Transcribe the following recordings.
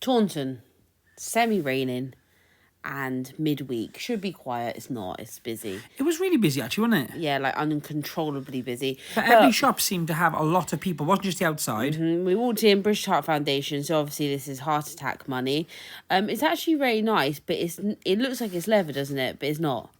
Taunton, semi-raining and midweek. Should be quiet. It's not. It's busy. It was really busy, actually, wasn't it? Yeah, like uncontrollably busy. But every shop seemed to have a lot of people. It wasn't just the outside. We walked in British Heart Foundation, so obviously this is heart attack money. It's actually very nice, but it looks like it's leather, doesn't it? But it's not.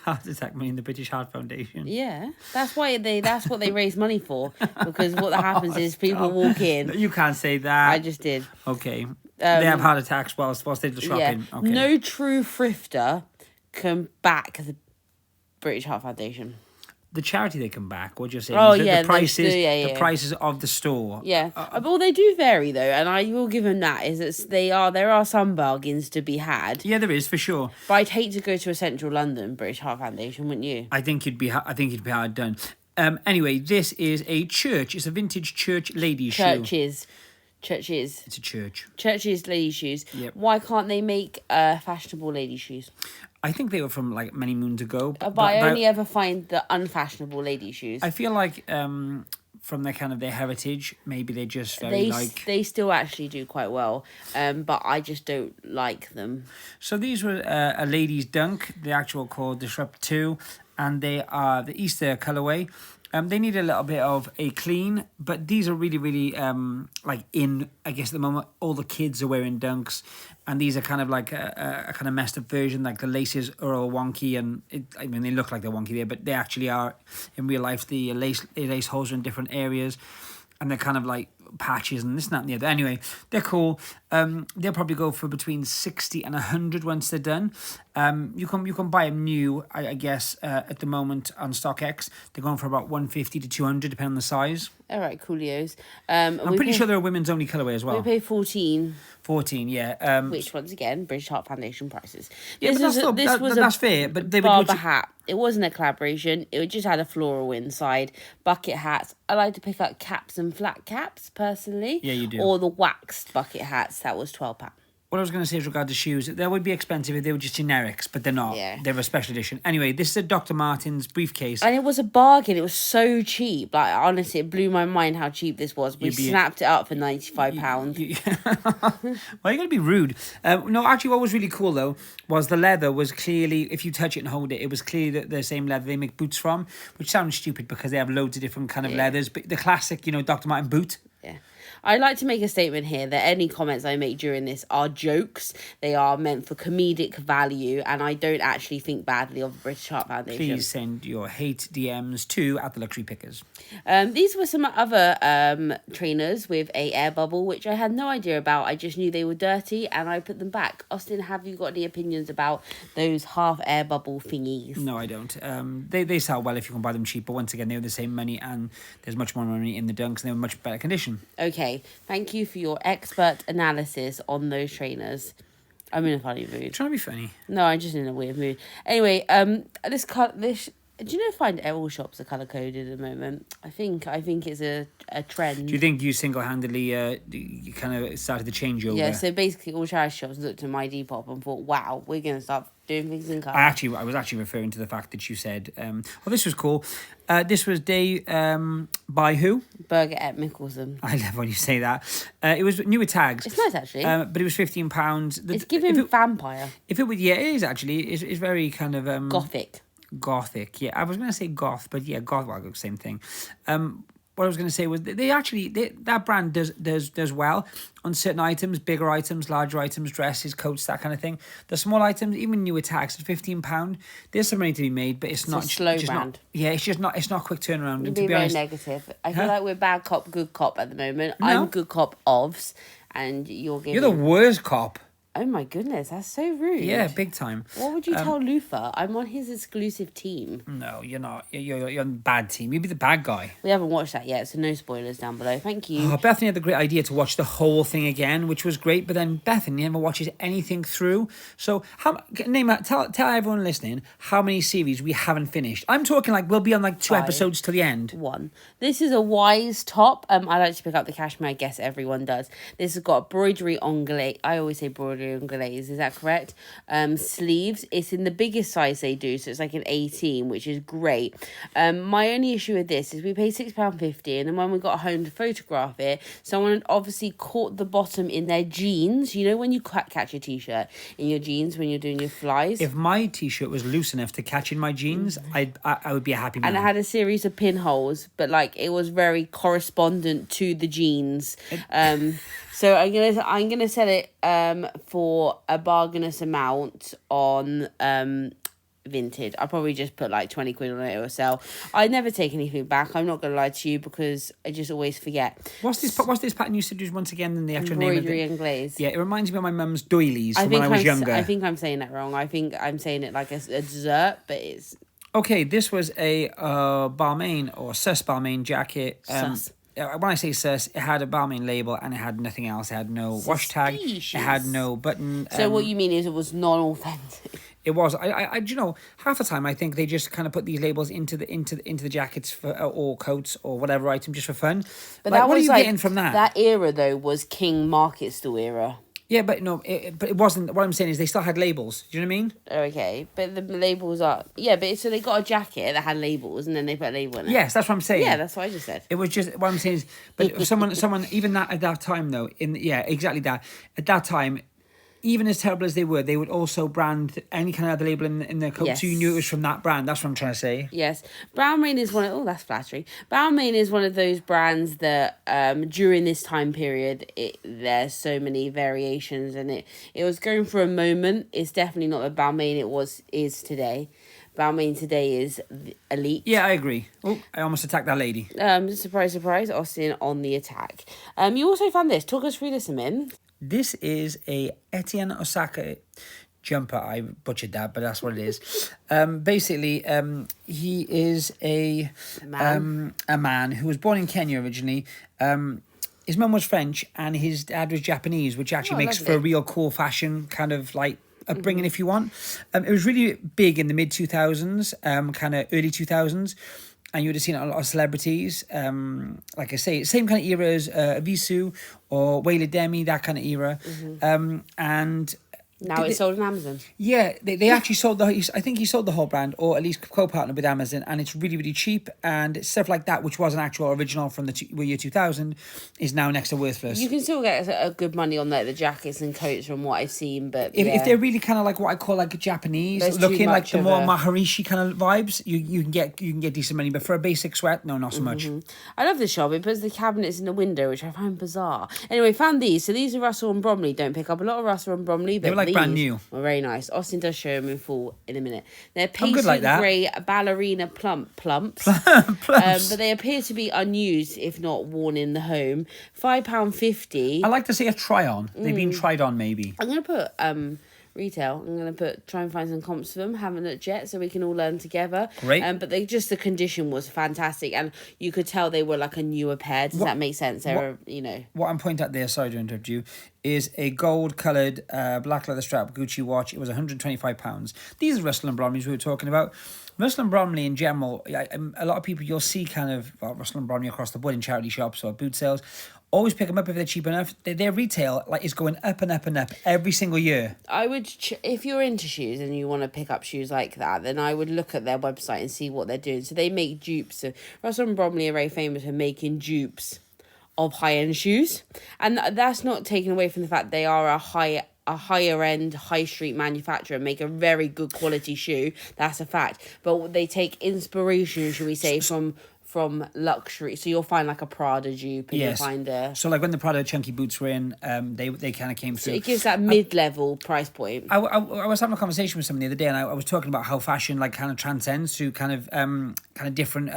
Heart attack money in the British Heart Foundation. Yeah, that's what they raise money for. Because what happens is people walk in. You can't say that. I just did. Okay. They have heart attacks whilst they do the shopping. Yeah. Okay. No true thrifter can back the British Heart Foundation. The charity they come back. What you're saying? Oh, The prices. the prices of the store. Yeah, well, they do vary though, and I will give them that. There are some bargains to be had. Yeah, there is for sure. But I'd hate to go to a central London British Heart Foundation, wouldn't you? I think it'd be hard done. Anyway, this is a church. It's a vintage church ladies' shoe. Churches. It's a church. Churches, ladies' shoes. Yep. Why can't they make fashionable ladies' shoes? I think they were from like many moons ago. But I only ever find the unfashionable ladies' shoes. I feel like from their heritage, maybe they're just very They still actually do quite well, but I just don't like them. So these were a ladies' dunk, the actual called Disrupt 2, and they are the Easter colourway. They need a little bit of a clean, but these are really, really in, I guess, at the moment, all the kids are wearing dunks, and these are kind of like a kind of messed up version, like the laces are all wonky, and they look like they're wonky there, but they actually are, in real life, the lace holes are in different areas, and they're kind of like patches and this and that and the other. Anyway, they're cool. They'll probably go for between 60 and 100 once they're done. You can buy them new, I guess, at the moment on StockX. They're going for about 150 to 200 depending on the size. All right, coolios. I'm pretty sure they're a women's only colourway as well. We pay 14. 14, yeah. Which, once again, British Heart Foundation prices. Yeah, but that's fair. But they Barber hat. It wasn't a collaboration. It just had a floral inside. Bucket hats. I like to pick up caps and flat caps, personally. Yeah, you do. Or the waxed bucket hats. That was £12. What I was going to say is regard to shoes, they would be expensive if they were just generics, but they're not. Yeah. They're a special edition. Anyway, this is a Dr. Martens briefcase. And it was a bargain. It was so cheap. Like, honestly, it blew my mind how cheap this was. We snapped it up for £95. Well, you're going to be rude. No, actually, what was really cool, though, was the leather was clearly, if you touch it and hold it, it was clearly the same leather they make boots from, which sounds stupid because they have loads of different kind of leathers. But the classic, Dr. Martin boot. Yeah. I'd like to make a statement here that any comments I make during this are jokes. They are meant for comedic value, and I don't actually think badly of the British Heart Foundation. Please send your hate DMs to @TheLuxuryPickers. These were some other trainers with a air bubble, which I had no idea about. I just knew they were dirty, and I put them back. Austin, have you got any opinions about those half air bubble thingies? No, I don't. They sell well if you can buy them cheap, but once again, they were the same money, and there's much more money in the dunks, and they were much better condition. Okay, thank you for your expert analysis on those trainers. I'm in a funny mood. Trying to be funny. No, I'm just in a weird mood. Anyway, this do you know find all shops are colour coded at the moment? I think it's a trend. Do you think you single-handedly you kind of started to change over? Yeah, so basically all charity shops looked at my Depop and thought, wow, we're going to start doing things in colour. I was actually referring to the fact that you said, this was cool. This was day by who? Burger at Mickelson. I love when you say that. It was newer tags. It's nice, actually. But it was £15. It's giving vampire. If it would, yeah, it is actually. It's very kind of Gothic, yeah. I was going to say goth, but yeah, goth, well, same thing. What I was going to say was that brand does well on certain items, bigger items, larger items, dresses, coats, that kind of thing. The small items, even newer tags, at £15. There's some money to be made, but it's not a slow just brand. It's not a quick turnaround. You're and being to be very honest, negative. I feel like we're bad cop, good cop at the moment. No. I'm good cop ofs, and you're the worst cop. Oh my goodness, that's so rude. Yeah, big time. What would you tell Lufa? I'm on his exclusive team. No, you're not. You're on the bad team. You'd be the bad guy. We haven't watched that yet, so no spoilers down below. Thank you. Oh, Bethany had the great idea to watch the whole thing again, which was great. But then Bethany never watches anything through. So tell everyone listening how many series we haven't finished. I'm talking like we'll be on like 2 episodes till the end. 1. This is a Wise top. I like to pick up the cashmere. I guess everyone does. This has got embroidery onglet. I always say embroidery Brilliant glaze, is that correct? Sleeves, it's in the biggest size they do, so it's like an 18, which is great. My only issue with this is we paid £6.50, and then when we got home to photograph it, someone obviously caught the bottom in their jeans. You know when you catch your t-shirt in your jeans when you're doing your flies? If my t-shirt was loose enough to catch in my jeans, I would be a happy man. And it had a series of pinholes, but like it was very correspondent to the jeans. So I'm gonna sell it for a bargainous amount on Vinted. I'll probably just put like 20 quid on it or sell. I never take anything back. I'm not gonna lie to you because I just always forget. What's this pattern you said once again in the actual name of it? Embroidery and glaze. Yeah, it reminds me of my mum's doilies from when I was younger. I think I'm saying that wrong. I think I'm saying it like a dessert, but it's... Okay, this was a Balmain or Sus Balmain jacket. Sus. When I say sus, it had a Balmain label and it had nothing else. It had no wash tag. It had no button. So what you mean is it was non-authentic. It was. I you know, half the time I think they just kind of put these labels into the jackets for or coats or whatever item just for fun. But like, that what was are you getting from that? That era though was King Market Store era. Yeah, but no, but it wasn't. What I'm saying is they still had labels. Do you know what I mean? Okay, but the labels are... Yeah, but so they got a jacket that had labels and then they put a label in it. Yes, that's what I'm saying. Yeah, that's what I just said. It was just... What I'm saying is... But someone even that at that time, though, exactly that. At that time, even as terrible as they would also brand any kind of other label in their coat, so you knew it was from that brand. That's what I'm trying to say. Yes. Balmain is one of... Oh, that's flattering. Balmain is one of those brands that during this time period, there's so many variations, and it was going for a moment. It's definitely not the Balmain is today. Balmain today is elite. Yeah, I agree. Oh, I almost attacked that lady. Surprise, surprise, Austin on the attack. You also found this. Talk us through this, Amin. This is a Etienne Osaka jumper. I butchered that, but that's what it is. Basically, he is a man who was born in Kenya originally. His mum was French and his dad was Japanese, which actually makes for a real cool fashion kind of like upbringing, if you want. It was really big in the mid 2000s, kind of early 2000s. And you would have seen a lot of celebrities, like I say, same kind of era as Avisu or Waylon Demi, that kind of era. And now it's sold on Amazon. Yeah, they actually sold I think he sold the whole brand, or at least co-partnered with Amazon, and it's really, really cheap. And stuff like that, which was an actual original from the year 2000, is now next to worthless. You can still get a good money on the jackets and coats from what I've seen, but if they're really kind of like what I call like Japanese looking, like the more Maharishi kind of vibes, you can get decent money. But for a basic sweat, no, not so much. I love this shop. It puts the cabinets in the window, which I find bizarre. Anyway, found these. So these are Russell and Bromley. Don't pick up a lot of Russell and Bromley, but they were like brand new. Well, very nice. Austin does show them in full in a minute. They're pastry grey ballerina plumps. But they appear to be unused, if not worn in the home. £5.50. I like to say a try on. They've been tried on, maybe. I'm gonna put retail. I'm gonna try and find some comps for them. Haven't looked yet, so we can all learn together. Great. But the condition was fantastic, and you could tell they were like a newer pair. Does that make sense? They were, you know. What I'm pointing at there, sorry to interrupt you, is a gold-coloured black leather strap Gucci watch. It was £125. These are Russell and Bromleys we were talking about. Russell and Bromley in general, a lot of people you'll see kind of Russell and Bromley across the board in charity shops or boot sales. Always pick them up if they're cheap enough. Their retail is going up and up and up every single year. I would, if you're into shoes and you want to pick up shoes like that, then I would look at their website and see what they're doing. So they make dupes. So Russell and Bromley are very famous for making dupes of high-end shoes, and that's not taken away from the fact they are a higher end high street manufacturer, make a very good quality shoe. That's a fact. But they take inspiration, should we say, from luxury. So you'll find like a Prada dupe, and you'll find so like when the Prada chunky boots were in, they kind of came through. So it gives that mid-level price point. I was having a conversation with someone the other day, and I was talking about how fashion like kind of transcends through kind of different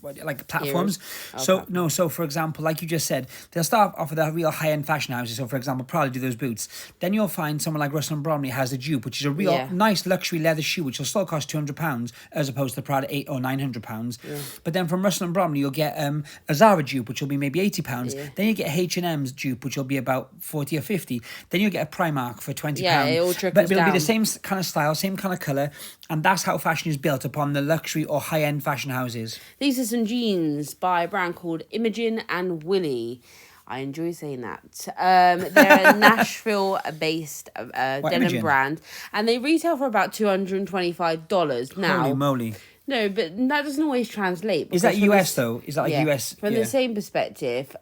like platforms. Okay. So for example, like you just said, they'll start off with the real high-end fashion houses. So for example, Prada do those boots. Then you'll find someone like Russell and Bromley has a dupe, which is a real nice luxury leather shoe, which will still cost £200 as opposed to Prada £800 or £900. Yeah. But then from Russell and Bromley, you'll get a Zara dupe, which will be maybe £80. Yeah. Then you get a H&M's dupe, which will be about 40 or 50. Then you'll get a Primark for £20. Yeah, it all trickles but it'll down. be the same kind of style, same kind of colour, and that's how fashion is built upon the luxury or high-end fashion houses. These are some jeans by a brand called Imogen and Willie. I enjoy saying that. They're a Nashville-based denim Imogen? brand, and they retail for about $225. Now, Holy moly. no, but that doesn't always translate. Is that because from US though? Is that like US? From Yeah. the same perspective,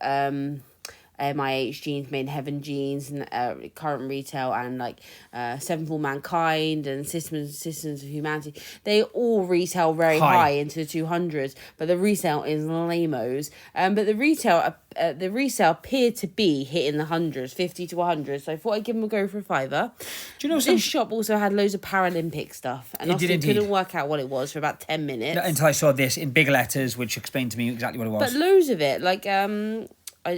MIH jeans, Made in Heaven jeans, and current retail, and like Seven for Mankind and Systems of Humanity, they all retail very high into the 200s, but the resale is lamos. But the resale appeared to be hitting the hundreds, 50 to 100. So I thought I'd give them a go for a $5. Do you know this shop also had loads of Paralympic stuff, and I couldn't work out what it was for about 10 minutes Until I saw this in big letters, which explained to me exactly what it was. But loads of it, like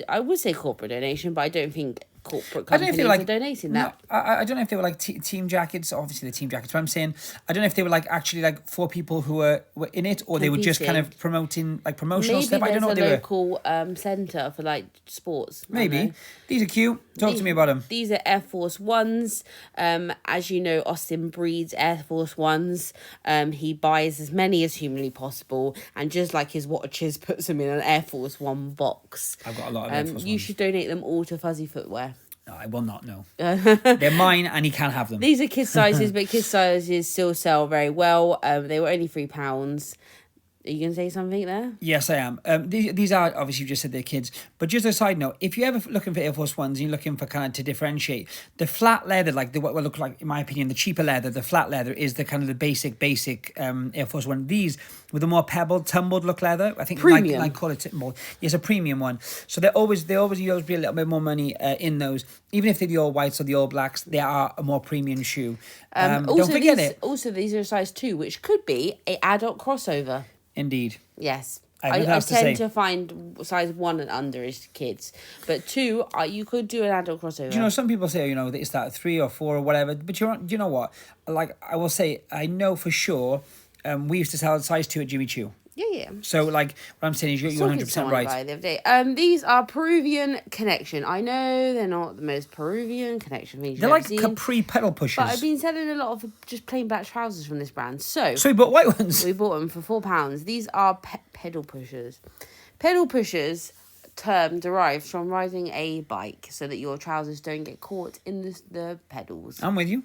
I would say corporate donation, but I don't think corporate companies are donating that. No, I don't know if they were like team jackets. Obviously, the team jackets. But I'm saying I don't know if they were like actually like for people who were in it, or they were just kind of promoting like promotional stuff. I don't know what they were. Local centre for like sports. Maybe these are cute. Talk to me about them. These are Air Force Ones. As you know, Austin breeds Air Force Ones. He buys as many as humanly possible, and just like his watches, puts them in an Air Force One box. I've got a lot of Air Force Ones. You should donate them all to Fuzzy Footwear. No, I will not know. They're mine, and he can't have them. These are kid sizes, but kid sizes still sell very well. They were only £3. Are you going to say something there? Yes, I am. These are, obviously, you just said they're kids. But just a side note, if you're ever looking for Air Force Ones and you're looking for kind of to differentiate, the flat leather, like what will look like, in my opinion, the cheaper leather, the flat leather is the kind of the basic Air Force One. These, with the more pebbled, tumbled look leather, I think premium. I call it more. Yes, a premium one. So they always be a little bit more money in those. Even if they're the all whites or the all blacks, they are a more premium shoe. Don't forget it. Also, these are a size 2, which could be a adult crossover. Indeed. Yes. I tend to find size 1 and under is kids. But 2, you could do an adult crossover. Do you know, some people say, they start at 3 or 4 or whatever. But you know what? Like, I will say, I know for sure, we used to sell size 2 at Jimmy Choo. Yeah. So, like, what I'm saying is you're 100% right. The other day. These are Peruvian Connection. I know they're not the most Peruvian Connection things they're like capri pedal pushers. But I've been selling a lot of just plain black trousers from this brand. So we bought white ones. We bought them for £4. These are pedal pushers. Pedal pushers term derives from riding a bike so that your trousers don't get caught in the pedals. I'm with you.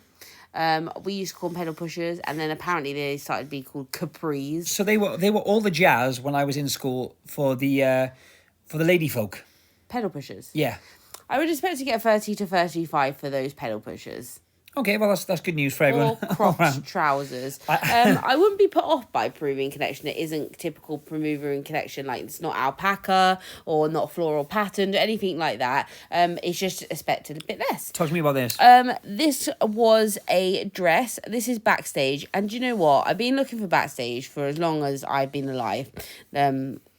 We used to call them pedal pushers, and then apparently they started to be called capris. So they were all the jazz when I was in school for the lady folk. Pedal pushers. Yeah. I would expect to get 30 to 35 for those pedal pushers. Okay, well that's good news for everyone. Or cropped trousers. I wouldn't be put off by Peruvian Connection. It isn't typical Peruvian Connection, like it's not alpaca or not floral patterned or anything like that. It's just expected a bit less. Talk to me about this. This was a dress. This is Backstage, and do you know what? I've been looking for Backstage for as long as I've been alive.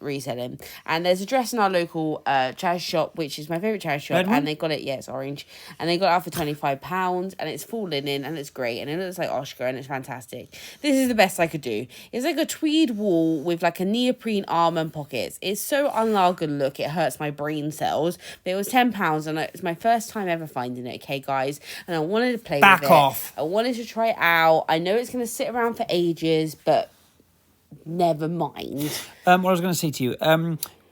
Reselling, and there's a dress in our local charity shop, which is my favourite charity shop, and they got it, it's orange, and they got it out for £25, and it's full linen, and it's great, and it looks like Oscar, and it's fantastic. This is the best I could do. It's like a tweed wool with like a neoprene arm and pockets. It's so unlarged look, it hurts my brain cells, but it was £10, and it's my first time ever finding it, okay guys, and I wanted to play with it. Back off. I wanted to try it out. I know it's going to sit around for ages, but never mind. What I was going to say to you,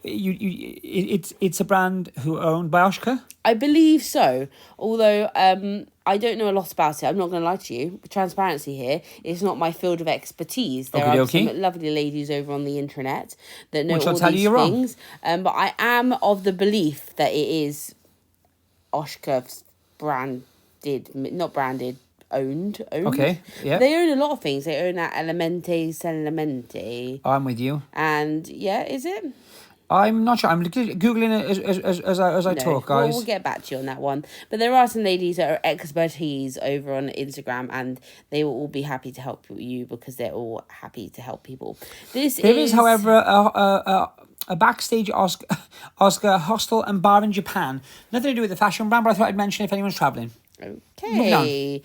it's a brand who are owned by Oscar? I believe so. Although I don't know a lot about it. I'm not going to lie to you. Transparency here. It's not my field of expertise. There are some lovely ladies over on the intranet that know all these things. But I am of the belief that it is Oscar's not branded. Owned. Okay, yeah. They own a lot of things. They own that Elemente. I'm with you. And yeah, is it? I'm not sure. I'm Googling it as I talk, guys. We'll get back to you on that one. But there are some ladies that are expertise over on Instagram, and they will all be happy to help you because they're all happy to help people. There is, however, a Backstage Oscar hostel and bar in Japan. Nothing to do with the fashion brand, but I thought I'd mention if anyone's travelling. Okay.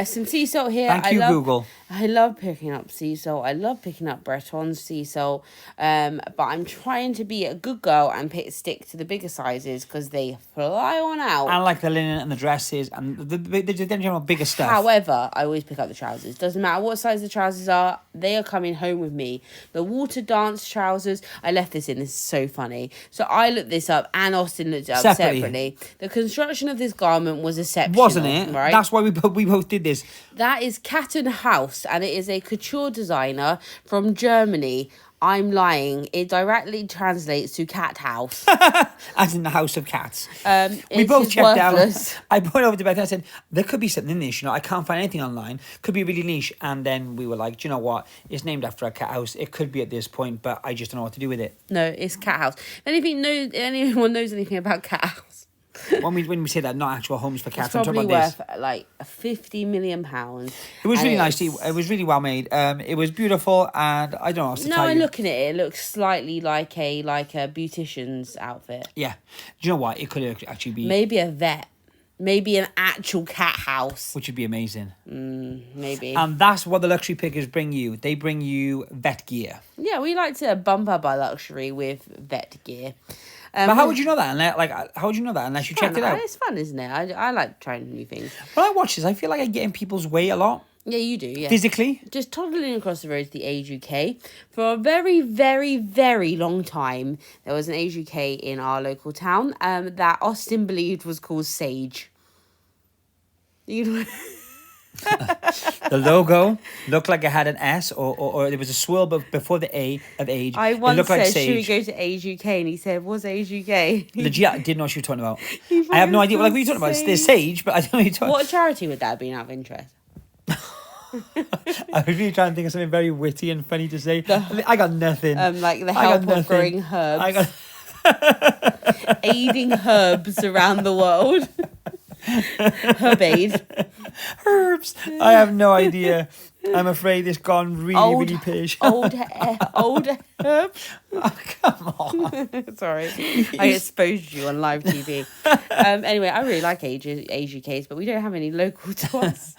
Some sea salt here. Thank you, Google. I love picking up sea salt. I love picking up Breton's sea salt. But I'm trying to be a good girl and stick to the bigger sizes because they fly on out. I like the linen and the dresses and the general bigger stuff. However, I always pick up the trousers. Doesn't matter what size the trousers are, they are coming home with me. The water dance trousers, I left this in. This is so funny. So I looked this up and Austin looked it up separately. The construction of this garment was exceptional. Wasn't it? Right? That's why we both did this. That is Cat & House, and it is a couture designer from Germany. I'm lying. It directly translates to cat house. As in the house of cats. We both checked worthless. out. I put over to Beth and I said, there could be something niche. I can't find anything online. Could be really niche. And then we were like, do you know what? It's named after a cat house. It could be at this point, but I just don't know what to do with it. No, it's cat house. If anyone knows anything about cat house. when we say that, not actual homes for cats, it's I'm talking probably about worth like £50 million. It was really nice. It was really well made. It was beautiful, and I don't know what else to tell you. Looking at it, it looks slightly like a beautician's outfit. Yeah. Do you know what? It could actually be... Maybe a vet. Maybe an actual cat house. Which would be amazing. Maybe. And that's what the luxury pickers bring you. They bring you vet gear. Yeah, we like to bump up our luxury with vet gear. But how would you know that? How would you know that unless you checked it out? It's fun, isn't it? I like trying new things. When I watch this, I feel like I get in people's way a lot. Yeah, you do, yeah. Physically. Just toddling across the road to the Age UK. For a very, very, very long time, there was an Age UK in our local town that Austin believed was called Sage. The logo looked like it had an S or there was a swirl before the A of age. I once it looked said, like Sage. should we go to Age UK? And he said, what's Age UK? Legit, I didn't know what you were talking about. I have no idea. Like, what are you talking about? There's Sage, but I don't know what you're talking about. What charity would that have been out of interest? I was really trying to think of something very witty and funny to say. I got nothing. Like the help of growing herbs. Aiding herbs around the world. Herb aid. Herbs. I have no idea. I'm afraid it's gone really pish. old herbs. Oh, come on. Sorry, I exposed you on live TV. Anyway, I really like Age UKs, but we don't have any local to us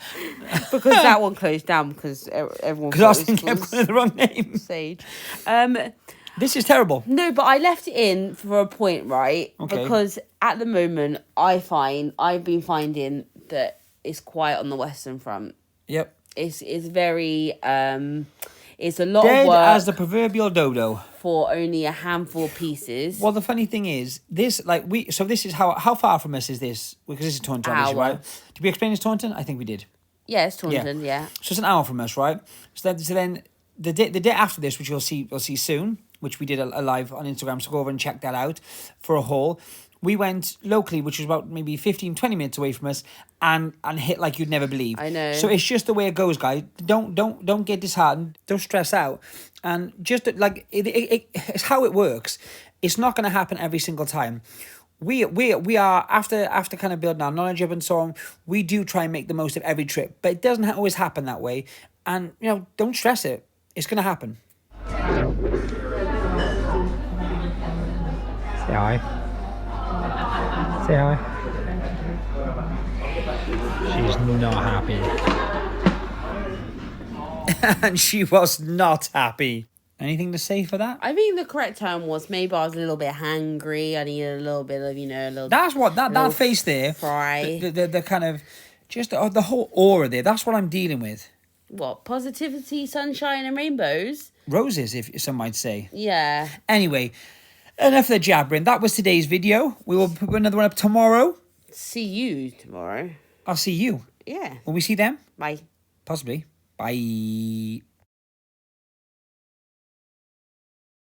because that one closed down because everyone. Because Austin kept calling the wrong name. Sage. This is terrible. No, but I left it in for a point, right? Okay. Because at the moment, I've been finding that it's quiet on the Western Front. Yep. It's very it's a lot Dead of work as the proverbial dodo for only a handful of pieces. Well, the funny thing is, this is how far from us is this? Because this is Taunton, obviously, right? Did we explain this Taunton? I think we did. Yeah, it's Taunton, yeah. So it's an hour from us, right? So then the day after this, which we'll see soon, which we did a live on Instagram, so go over and check that out for a haul. We went locally, which was about maybe 15, 20 minutes away from us, and hit like you'd never believe. I know. So it's just the way it goes, guys. Don't get disheartened. Don't stress out. And just like it's how it works. It's not going to happen every single time. We are after kind of building our knowledge up and so on. We do try and make the most of every trip, but it doesn't always happen that way. And don't stress it. It's going to happen. Say hi. Say hi. She's not happy. And she was not happy. Anything to say for that? I think the correct term was maybe I was a little bit hangry. I needed a little bit of, a little... That's what, that face there. Fry. The kind of, just the whole aura there. That's what I'm dealing with. What? Positivity, sunshine and rainbows? Roses, if some might say. Yeah. Anyway, enough of the jabbering. That was today's video. We will put another one up tomorrow. See you tomorrow. I'll see you. Yeah. Will we see them? Bye. Possibly. Bye.